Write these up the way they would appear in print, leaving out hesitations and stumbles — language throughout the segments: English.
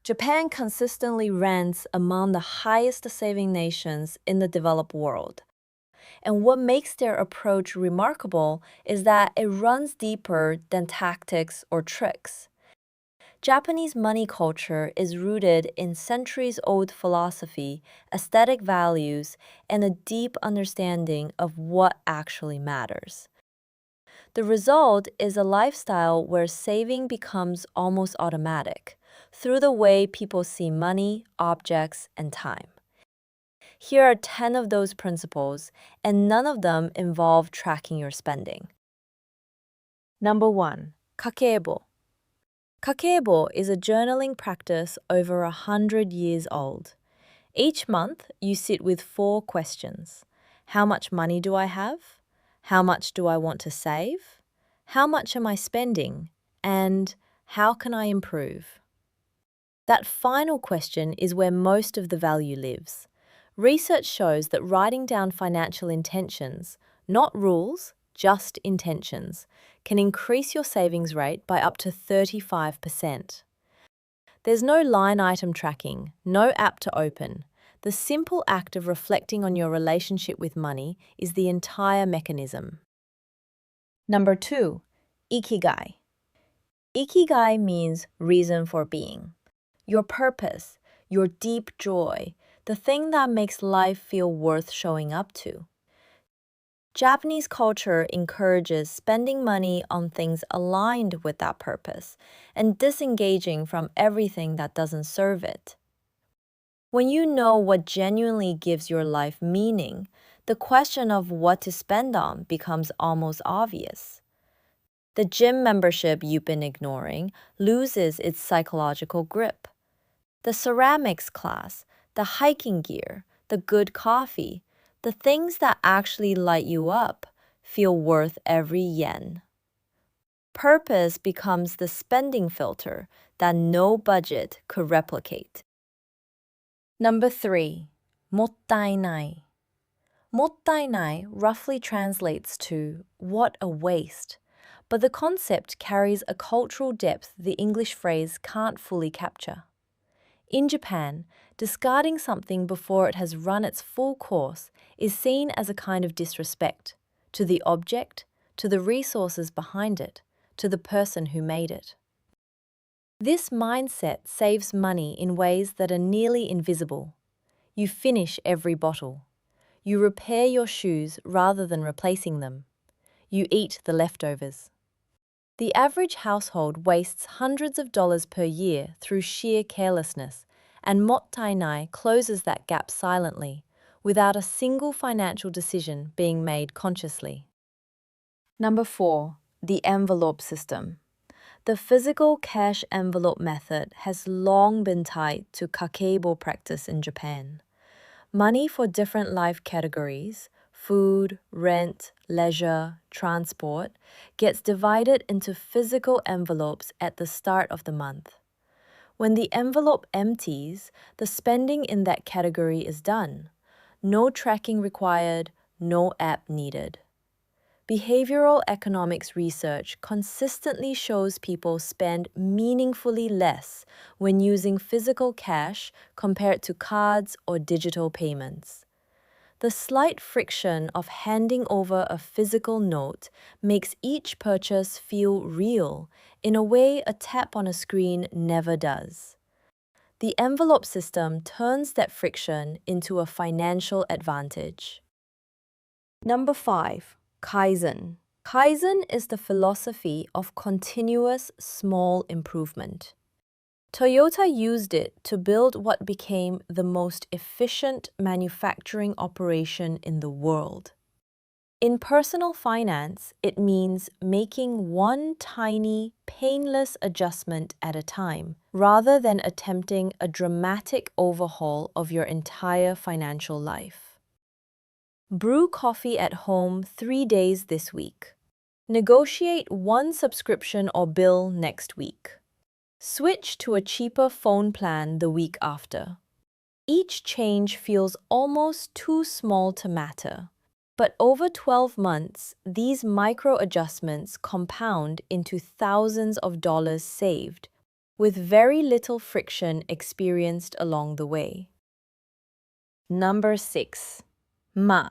Japan consistently ranks among the highest saving nations in the developed world. And what makes their approach remarkable is that it runs deeper than tactics or tricks. Japanese money culture is rooted in centuries old philosophy, aesthetic values, and a deep understanding of what actually matters. The result is a lifestyle where saving becomes almost automatic through the way people see money, objects, and time. Here are 10 of those principles, and none of them involve tracking your spending. Number 1. Kakeibo. Kakeibo is a journaling practice over 100 years old. Each month, you sit with 4 questions. How much money do I have? How much do I want to save? How much am I spending? And how can I improve? That final question is where most of the value lives. Research shows that writing down financial intentions, not rules, just intentions, can increase your savings rate by up to 35%. There's no line item tracking, no app to open. The simple act of reflecting on your relationship with money is the entire mechanism. Number 2, Ikigai. Ikigai means reason for being. Your purpose, your deep joy, the thing that makes life feel worth showing up to. Japanese culture encourages spending money on things aligned with that purpose and disengaging from everything that doesn't serve it. When you know what genuinely gives your life meaning, the question of what to spend on becomes almost obvious. The gym membership you've been ignoring loses its psychological grip. The ceramics class, the hiking gear, the good coffee, the things that actually light you up feel worth every yen. Purpose becomes the spending filter that no budget could replicate. Number 3, mottainai. Mottainai roughly translates to what a waste, but the concept carries a cultural depth the English phrase can't fully capture. In Japan, discarding something before it has run its full course is seen as a kind of disrespect to the object, to the resources behind it, to the person who made it. This mindset saves money in ways that are nearly invisible. You finish every bottle. You repair your shoes rather than replacing them. You eat the leftovers. The average household wastes hundreds of dollars per year through sheer carelessness, and mottainai closes that gap silently, without a single financial decision being made consciously. Number 4, the envelope system. The physical cash envelope method has long been tied to Kakeibo practice in Japan. Money for different life categories, food, rent, leisure, transport, gets divided into physical envelopes at the start of the month. When the envelope empties, the spending in that category is done. No tracking required, no app needed. Behavioral economics research consistently shows people spend meaningfully less when using physical cash compared to cards or digital payments. The slight friction of handing over a physical note makes each purchase feel real in a way a tap on a screen never does. The envelope system turns that friction into a financial advantage. Number 5, Kaizen. Kaizen is the philosophy of continuous small improvement. Toyota used it to build what became the most efficient manufacturing operation in the world. In personal finance, it means making one tiny, painless adjustment at a time, rather than attempting a dramatic overhaul of your entire financial life. Brew coffee at home 3 days this week. Negotiate one subscription or bill next week. Switch to a cheaper phone plan the week after. Each change feels almost too small to matter, but over 12 months, these micro adjustments compound into thousands of dollars saved with very little friction experienced along the way. Number 6. Ma.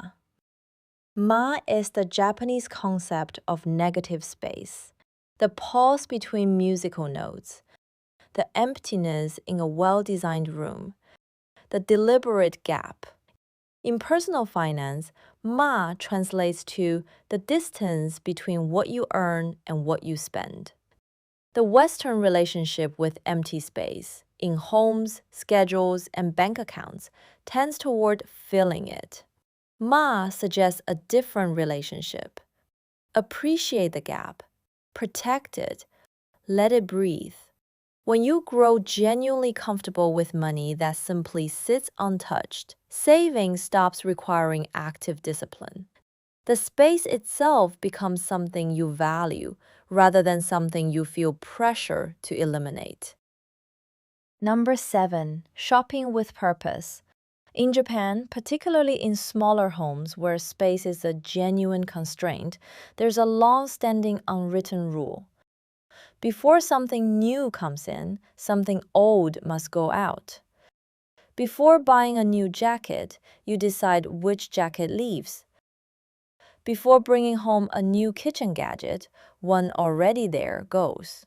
Ma is the Japanese concept of negative space, the pause between musical notes, the emptiness in a well-designed room, the deliberate gap. In personal finance, ma translates to the distance between what you earn and what you spend. The Western relationship with empty space, in homes, schedules, and bank accounts, tends toward filling it. Ma suggests a different relationship. Appreciate the gap, protect it, let it breathe. When you grow genuinely comfortable with money that simply sits untouched, saving stops requiring active discipline. The space itself becomes something you value rather than something you feel pressure to eliminate. Number 7. Shopping with purpose. In Japan, particularly in smaller homes where space is a genuine constraint, there's a long-standing unwritten rule. Before something new comes in, something old must go out. Before buying a new jacket, you decide which jacket leaves. Before bringing home a new kitchen gadget, one already there goes.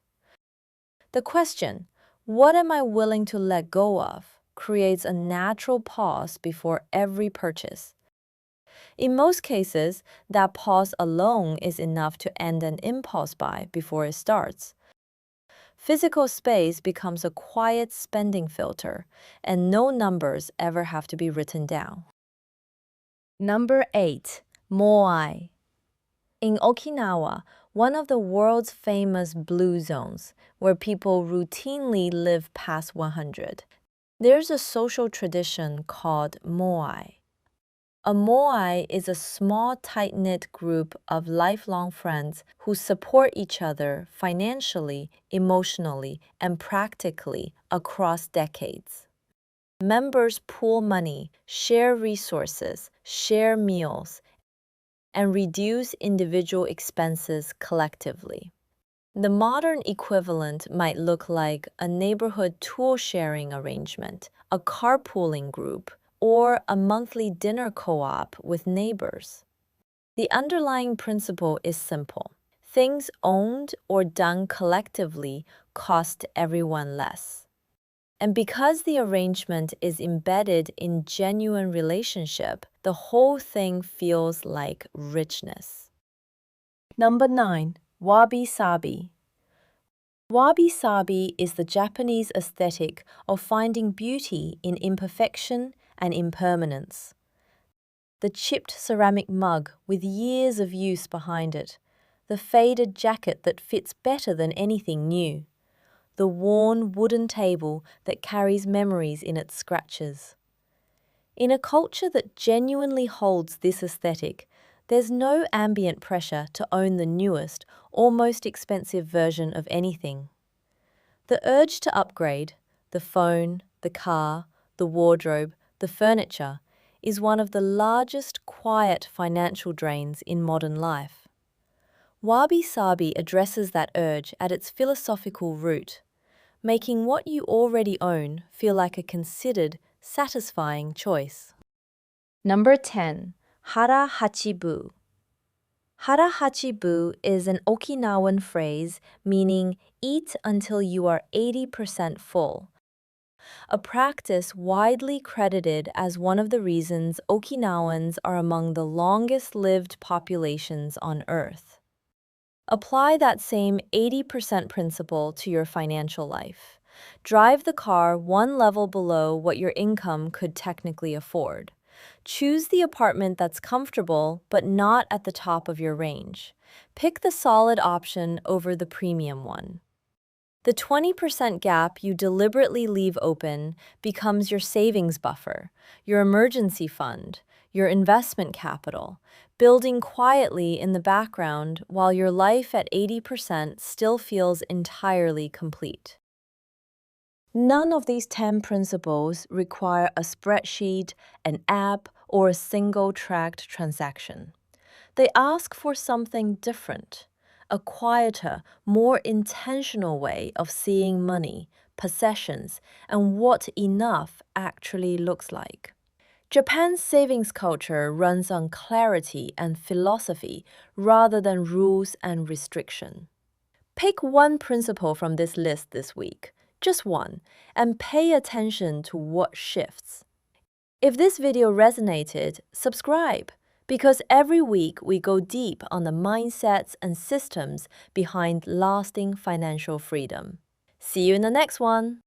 The question, what am I willing to let go of, creates a natural pause before every purchase. In most cases, that pause alone is enough to end an impulse buy before it starts. Physical space becomes a quiet spending filter, and no numbers ever have to be written down. Number 8. Moai. In Okinawa, one of the world's famous blue zones, where people routinely live past 100, there's a social tradition called moai. A moai is a small, tight-knit group of lifelong friends who support each other financially, emotionally, and practically across decades. Members pool money, share resources, share meals, and reduce individual expenses collectively. The modern equivalent might look like a neighborhood tool-sharing arrangement, a carpooling group, or a monthly dinner co-op with neighbors. The underlying principle is simple. Things owned or done collectively cost everyone less. And because the arrangement is embedded in genuine relationship, the whole thing feels like richness. Number 9. Wabi-Sabi. Wabi-Sabi is the Japanese aesthetic of finding beauty in imperfection and impermanence. The chipped ceramic mug with years of use behind it, the faded jacket that fits better than anything new, the worn wooden table that carries memories in its scratches. In a culture that genuinely holds this aesthetic, there's no ambient pressure to own the newest or most expensive version of anything. The urge to upgrade, the phone, the car, the wardrobe, the furniture, is one of the largest quiet financial drains in modern life. Wabi-Sabi addresses that urge at its philosophical root, making what you already own feel like a considered, satisfying choice. Number 10. Hara Hachibu. Hara Hachibu is an Okinawan phrase meaning eat until you are 80% full, a practice widely credited as one of the reasons Okinawans are among the longest-lived populations on Earth. Apply that same 80% principle to your financial life. Drive the car one level below what your income could technically afford. Choose the apartment that's comfortable but not at the top of your range. Pick the solid option over the premium one. The 20% gap you deliberately leave open becomes your savings buffer, your emergency fund, your investment capital, building quietly in the background while your life at 80% still feels entirely complete. None of these 10 principles require a spreadsheet, an app, or a single tracked transaction. They ask for something different, a quieter, more intentional way of seeing money, possessions, and what enough actually looks like. Japan's savings culture runs on clarity and philosophy rather than rules and restriction. Pick one principle from this list this week, just one, and pay attention to what shifts. If this video resonated, subscribe, because every week we go deep on the mindsets and systems behind lasting financial freedom. See you in the next one!